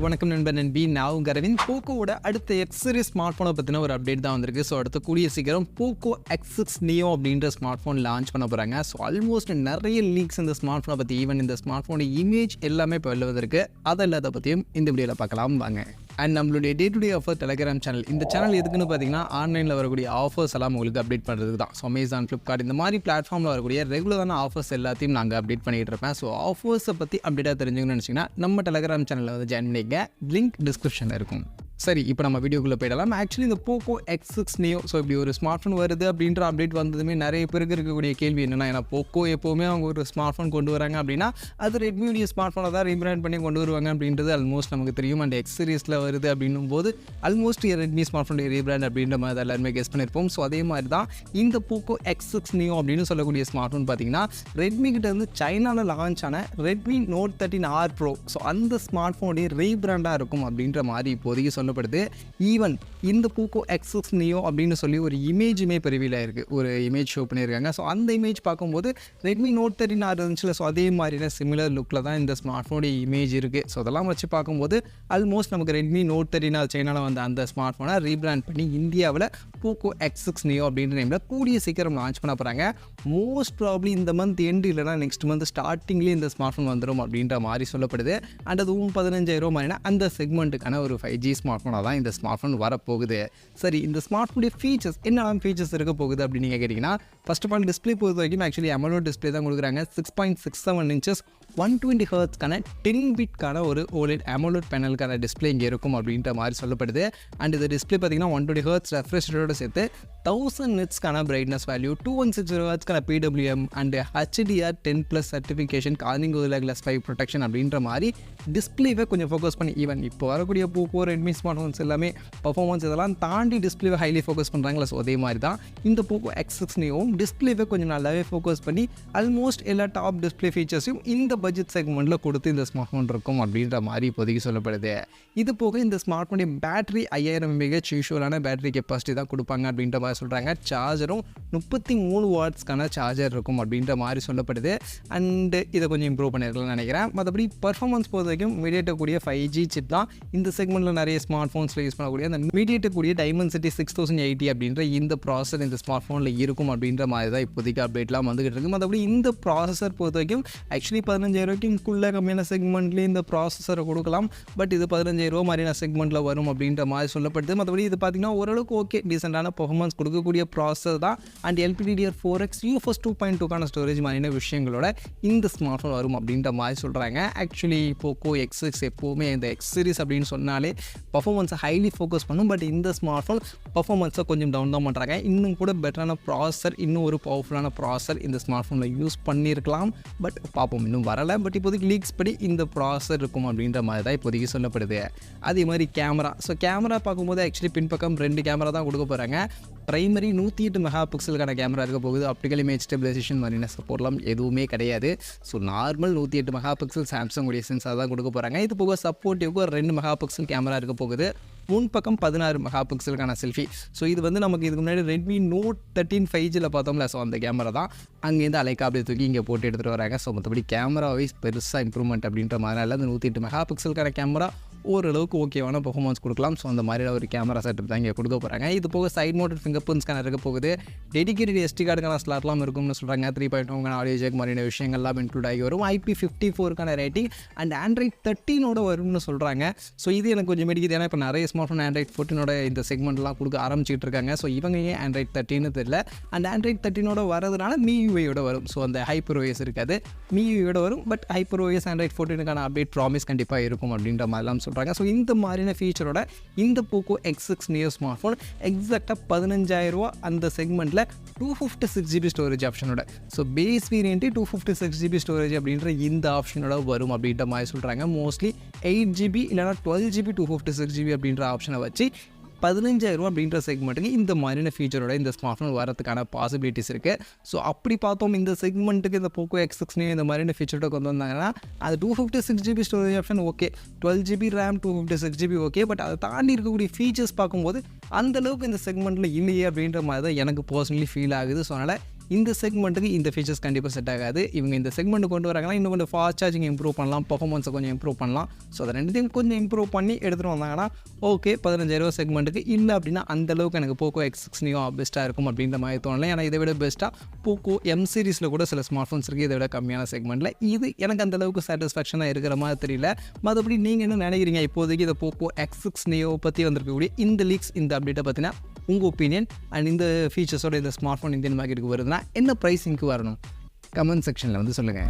வணக்கம் நண்பன் நண்பி. நான் உங்க அரவிந்த். போக்கோவோட அடுத்த எக்ஸ் சீரிஸ் ஸ்மார்ட் ஃபோனை பற்றின ஒரு அப்டேட் தான் வந்திருக்கு. ஸோ அடுத்த கூடிய சீக்கிரம் போக்கோ X6 நியோ அப்படின்ற ஸ்மார்ட் ஃபோன் லான்ச் பண்ண போகிறாங்க. ஸோ ஆல்மோஸ்ட் நிறைய லீக்ஸ் இந்த ஸ்மார்ட் ஃபோனை பற்றி, ஈவன் இந்த ஸ்மார்ட் ஃபோனோட இமேஜ் எல்லாமே இப்போ வெளில வந்திருக்கு. அதை பற்றியும் இந்த வீடியோவில் பார்க்கலாம் வாங்க. அண்ட் நம்மளுடைய day to day offer Telegram channel. இந்த சேனல் எதுக்குன்னு பார்த்தீங்கன்னா ஆன்லைனில் வரக்கூடிய ஆஃபர்ஸ் எல்லாம் உங்களுக்கு அப்டேட் பண்ணுறதுக்கு தான். ஸோ அமேசான், ஃப்ளிப்கார்ட் இந்த மாதிரி பிளாட்ஃபார்மில் வரக்கூடிய ரெகுலரான ஆஃபர்ஸ் எல்லாத்தையும் நாங்கள் அப்டேட் பண்ணிகிட்டு இருப்பேன். ஸோ ஆஃபர்ஸை பற்றி அப்டேட்டாக தெரிஞ்சுக்கணும்னு நினச்சிங்கன்னா நம்ம டெலிகிராம் சேனலில் வந்து ஜாயின் பண்ணிக்க. லிங்க் டிஸ்கிரிப்ஷனில் இருக்கும். சரி, இப்போ நம்ம வீடியோக்குள்ளே போயிடலாம். ஆக்சுவலி இந்த போக்கோ X6 நியோ, ஸோ இப்படி ஒரு ஸ்மார்ட் ஃபோன் வருது அப்படின்ற அப்டேட் வந்ததுமே நிறைய பேருக்கு இருக்கக்கூடிய கேள்வி என்னென்னா, ஏன்னா போக்கோ எப்போவுமே அவங்க ஒரு ஸ்மார்ட் ஃபோன் கொண்டு வராங்க அப்படின்னா அது ரெட்மியுடைய ஸ்மார்ட் ஃபோனை தான் ரீபிராண்ட் பண்ணி கொண்டு வருவாங்க அப்படின்றது ஆல்மோஸ்ட் நமக்கு தெரியும். அண்ட் எக்ஸ் சீரிஸில் வருது அப்படின்னும் போது ஆல்மோஸ்ட் ரெட்மி ஸ்மார்ட் ஃபோனுடைய ரீபிராண்ட் அப்படின்ற மாதிரி தான் எல்லாருமே கெஸ் பண்ணியிருப்போம். ஸோ அதே மாதிரி தான் இந்த போக்கோ X6 நியோ அப்படின்னு சொல்லக்கூடிய ஸ்மார்ட் ஃபோன் பார்த்தீங்கன்னா ரெட்மி கிட்ட இருந்து சைனாவில் லான்ச் ஆன Redmi Note 13R pro, so அந்த ஸ்மார்ட் ஃபோனுடைய ரீபிராண்டாக இருக்கும் அப்படின்ற மாதிரி இப்போதைக்கு சொல்லப்படுது. ஈவன் இந்த போக்கோ X6 நியோ அப்படின்னு சொல்லி ஒரு இமேஜுமே பெருவில இருக்குது, ஒரு இமேஜ் ஷோ பண்ணியிருக்காங்க. ஸோ அந்த இமேஜ் பார்க்கும்போது ரெட்மி நோட் 13R இருந்துச்சுல, ஸோ அதே மாதிரியான சிமிலர் லுக்கில் தான் இந்த ஸ்மார்ட் ஃபோனுடைய இமேஜ் இருக்குது. ஸோ அதெல்லாம் வச்சு பார்க்கும்போது ஆல்மோஸ்ட் நமக்கு ரெட்மி நோட் 13R சைனாவில் வந்த அந்த ஸ்மார்ட் ஃபோனை ரீபிராண்ட் பண்ணி இந்தியாவில் போக்கோ X6 நியோ அப்படின்ற நேமில் கூடிய சீக்கிரம் லான்ச் பண்ண போகிறாங்க. மோஸ்ட் ப்ராப்ளி இந்த மந்த் எண்டு இல்லைனா நெக்ஸ்ட் மந்த் ஸ்டார்டிங்லேயே இந்த ஸ்மார்ட் ஃபோன் வந்துடும் அப்படின்ற மாதிரி சொல்லப்படுது. அண்ட் அதுவும் 15,000 மாதிரினா அந்த செக்மெண்ட்டுக்கான ஒரு 5G ஸ்மார்ட் ஃபோனாக தான் இந்த ஸ்மார்ட் ஃபோன் வரப்போகுது. சரி, இந்த ஸ்மார்ட் ஃபோனுடைய ஃபீச்சர்ஸ் என்னெல்லாம் ஃபீச்சர்ஸ் இருக்க போகுது அப்படின்னு நீங்கள் கேட்டிங்கன்னா, ஃபர்ஸ்ட் ஆஃப் ஆல் டிஸ்பிளே பொறுத்த வரைக்கும் ஆக்சுவலி AMOLED டிஸ்பிளே தான் கொடுக்குறாங்க. 6.67 inches 120 ஹெர்ட்ஸ்க்கான 10 பிட்கான ஒரு OLED AMOLED பேனலுக்கான டிஸ்பிளே இங்கே இருக்கும் அப்படின்ற மாதிரி சொல்லப்படுது. அண்ட் இந்த டிஸ்பிளே பார்த்தீங்கன்னா 120 ஹெர்ட்ஸ் ரெஃப்ரெஷ் ரேட்டோட சேர்த்து 1000 nitsக்கான பிரைட்னஸ் வேல்யூ, 2160 ஹெர்ட்ஸ்க்கான PWM and HDR10+ certification, Corning Gorilla glass 5 protection அப்படின்ற மாதிரி டிஸ்பிளேவை கொஞ்சம் ஃபோக்கஸ் பண்ணி, ஈவன் இப்போ வரக்கூடிய போக்கோ ரெட்மி ஸ்மார்ட் ஃபோன்ஸ் எல்லாமே பர்ஃபார்மன்ஸ் இதெல்லாம் தாண்டி டிஸ்பிளேவை ஹைலி ஃபோக்கஸ் பண்ணுறாங்களா. ஸோ அதே மாதிரி தான் இந்த போக்கோ X6 நியோவும் டிஸ்பிளேவை கொஞ்சம் நல்லாவே ஃபோக்கஸ் பண்ணி ஆல்மோஸ்ட் எல்லா டாப் டிஸ்பிளே ஃபீச்சர்ஸையும் இந்த பட்ஜெட் செக்மெண்ட்டில் கொடுத்து இந்த ஸ்மார்ட் ஃபோன் இருக்கும் அப்படின்ற மாதிரி இப்போதைக்கு சொல்லப்படுது. இது போக இந்த ஸ்மார்ட் ஃபோனுடைய பேட்டரி 5000 mAh யூஷுவலான பேட்டரி கெப்பாசிட்டி தான் கொடுப்பாங்க அப்படின்ற மாதிரி சொல்கிறாங்க. சார்ஜரும் 33 வாட்ஸ்க்கான சார்ஜர் இருக்கும் அப்படின்ற மாதிரி சொல்லப்படுது. அண்டு இதை கொஞ்சம் இம்ப்ரூவ் பண்ணியிருக்கலாம்னு நினைக்கிறேன். மற்றபடி பர்ஃபார்மன்ஸ் பொறுத்த வரைக்கும் மீடியேட்டக்கூடிய 5G சிப் தான் இந்த செக்மெண்ட்டில் நிறைய ஸ்மார்ட் ஃபோன்ஸில் யூஸ் பண்ணக்கூடிய அந்த மீடியேட்டக்கூடிய Dimensity 6080 அப்படின்ற இந்த ப்ராசஸர் இந்த ஸ்மார்ட் ஃபோனில் இருக்கும் அப்படின்ற மாதிரி தான் இப்போதைக்கு அப்டேட்லாம் வந்துகிட்டு இருக்குது. மற்றபடி இந்த ப்ராசஸர் பொறுத்த வரைக்கும் ஆக்சுவலி 15,000 கம்மியான செக்மெண்ட்லேயே இந்த ப்ராசஸரை கொடுக்கலாம். பட் இது 15,000 மாதிரியான செக்மெண்ட்டில் வரும் அப்படின்ற மாதிரி சொல்லப்படுது. மற்றபடி இது பார்த்தீங்கன்னா ஓரளவுக்கு ஓகே டீசெண்டான பர்ஃபார்மன்ஸ் கொடுக்கக்கூடிய ப்ராசஸர் தான். அண்ட் LPDDR4X UFS 2.2க்கான ஸ்டோரேஜ் மாதிரியான விஷயங்களோட இந்த ஸ்மார்ட் ஃபோன் வரும் அப்படின்ற மாதிரி சொல்கிறாங்க. ஆக்சுவலி போக்கோ X6 எப்போவுமே இந்த எக்ஸ் சீரிஸ் அப்படின்னு சொன்னாலே பர்ஃபார்மன்ஸை ஹைலி ஃபோக்கஸ் பண்ணும். பட் இந்த ஸ்மார்ட் ஃபோன் பர்ஃபார்மன்ஸை கொஞ்சம் டவுன் தான் பண்ணுறாங்க. இன்னும் கூட பெட்டரான ப்ராசஸர், இன்னும் ஒரு பவர்ஃபுல்லான ப்ராசஸர் இந்த ஸ்மார்ட் ஃபோனில் யூஸ் பண்ணியிருக்கலாம். பட் பார்ப்போம், இன்னும் வரலை. பட் இப்போதைக்கு லீக்ஸ் படி இந்த ப்ராசஸர் இருக்கும் அப்படின்ற மாதிரி தான் இப்போதைக்கு சொல்லப்படுது. அதே மாதிரி கேமரா, ஸோ கேமரா பார்க்கும்போது ஆக்சுவலி பின்பக்கம் 2 கேமரா தான் கொடுக்க போகிறாங்க. பிரைமரி 108 மெகா பிக்சலுக்கான கேமரா இருக்க போகுது. ஆப்டிக்கல் இமேஜ் ஸ்டெபிலைசேஷன் மாதிரியான சப்போர்ட்லாம் எதுவுமே கிடையாது. So normal 108 mega pixel Samsung உடைய சென்சார் தான் கொடுக்க போகிறாங்க. இது போக சப்போர்ட்டிவ்க்கு 2 மெகா பிக்சல் கேமரா இருக்க போகுது. முன்பக்கம் 16 மெகா பிக்சலுக்கான செல்ஃபி. ஸோ இது வந்து நமக்கு இதுக்கு முன்னாடி ரெட்மி நோட் 13 5Gயில் பார்த்தோம்ல, ஸோ அந்த கேமரா தான் அங்கேருந்து அலைக்கா அப்படியே தூக்கி இங்கே போட்டு எடுத்துகிட்டு வராங்க. ஸோ மற்றபடி கேமரா வைஸ் பெருசாக இம்ப்ரூவ்மெண்ட் அப்படின்ற மாதிரினால அந்த 108 மெகா பிக்சலுக்கான கேமரா ஓரளவுக்கு ஓகேவான பர்ஃபார்மன்ஸ் கொடுக்கலாம். ஸோ அந்த மாதிரி ஒரு கேமரா செட்டப் தான் இங்கே கொடுக்க போகிறாங்க. இது போக side mounted fingerprint scanner இருக்க போகுது. டெடிகேட்டட் SD கார்டுக்கான ஸ்லாட்லாம் இருக்கும்னு சொல்கிறாங்க. 3.1 ஆடியோ ஜேக் மாதிரியான விஷயங்கள்லாம் இன்க்ளூட் ஆகி வரும். IP54க்கான ரேட்டிங் அண்ட் Android 13 வரும்னு சொல்கிறாங்க. ஸோ இது எனக்கு கொஞ்சம் மெடிக்குது. ஏன்னா இப்போ நிறைய ஸ்மார்ட் ஃபோன் Android 14 இந்த செக்மெண்ட்லாம் கொடுக்க ஆரம்பிச்சிட்டு இருக்காங்க. ஸோ இவங்க ஏன் Android 13 தெரியல. அண்ட் Android 13 வரதுனால MIUI வரும். ஸோ அந்த HyperOS இருக்காது, MIUI வரும். பட் HyperOS Android 14க்கான அப்டேட் ப்ராமிஸ் கண்டிப்பாக இருக்கும் அப்படின்ற மாதிரிலாம் சொல்கிறாங்க. ஸோ இந்த மாதிரியான ஃபீச்சரோட இந்த Poco X6 neo smart phone எக்ஸாக்டாக 15,000 அந்த செக்மெண்ட்டில் 256GB ஸ்டோரேஜ் ஆப்ஷனோட, so base variant 256GB storage அப்படின்ற இந்த ஆப்ஷனோட வரும் அப்படின்ற மாதிரி சொல்கிறாங்க. மோஸ்ட்லி 8GB இல்லைனா 12GB 256GB அப்படின்ற ஆப்ஷனை வச்சு 15,000 அப்படின்ற செக்மெண்ட்டுக்கு இந்த மாதிரியான ஃபீச்சரோட இந்த ஸ்மார்ட் ஃபோன் வரதுக்கான பாசிபிலிட்டிஸ் இருக்குது. ஸோ அப்படி பார்த்தோம் இந்த செக்மெண்ட்டுக்கு இந்த போக்கோ X6 இந்த மாதிரியான ஃபீச்சரோட கொண்டு வந்தாங்கன்னா அது 256GB storage option okay, 12GB RAM 256GB okay. But அதை தாண்டி இருக்கக்கூடிய ஃபீச்சர்ஸ் பார்க்கும்போது அந்தளவுக்கு இந்த செக்மெண்ட்டில் இல்லையே அப்படின்ற மாதிரி தான் எனக்கு பர்சனலி ஃபீல் ஆகுது. ஸோ அதனால் இந்த செக்மெண்ட்டுக்கு இந்த ஃபீச்சர்ஸ் கண்டிப்பாக செட் ஆகாது. இவங்க இந்த செக்மெண்ட் கொண்டு வராங்கன்னா இன்னும் கொஞ்சம் ஃபாஸ்ட் சார்ஜிங் இம்ப்ரூவ் பண்ணலாம், பர்ஃபார்மன்ஸை கொஞ்சம் இம்ப்ரூவ் பண்ணலாம். ஸோ அதை ரெண்டுத்தையும் கொஞ்சம் இம்ப்ரூவ் பண்ணி எடுத்துகிட்டு வந்தாங்கன்னா ஓகே 15,000 செக்மெண்ட்டுக்கு. இல்லை அப்படின்னா அந்தளவுக்கு எனக்கு போக்கோ X6 நியோ பெஸ்ட்டாக இருக்கும் அப்படின்ற மாதிரி தோணலை. ஏன்னா இதை விட பெஸ்ட்டாக போக்கோ எம் சீரிஸில் கூட சில ஸ்மார்ட் ஃபோன்ஸ் இருக்குது இதை விட கம்மியான செக்மெண்ட்டில். இது எனக்கு அந்தளவுக்கு சாட்டிஸ்ஃபேக்ஷனாக இருக்கிற மாதிரி தெரியல. மற்றபடி நீங்கள் என்ன நினைக்கிறீங்க இப்போதைக்கு இதை போக்கோ X6 நியோ பற்றி வந்திருக்கக்கூடிய இந்த லீக்ஸ் இந்த அப்டேட்டை பற்றினா உங்கள் ஒப்பீனியன் அண்ட் இந்த ஃபீச்சர்ஸோட இந்த ஸ்மார்ட் ஃபோன் இந்தியன் மார்க்கெட்டுக்கு வருதுன்னா என்ன ப்ரைஸிங்க்கு வரணும் கமெண்ட் செக்ஷனில் வந்து சொல்லுங்கள்.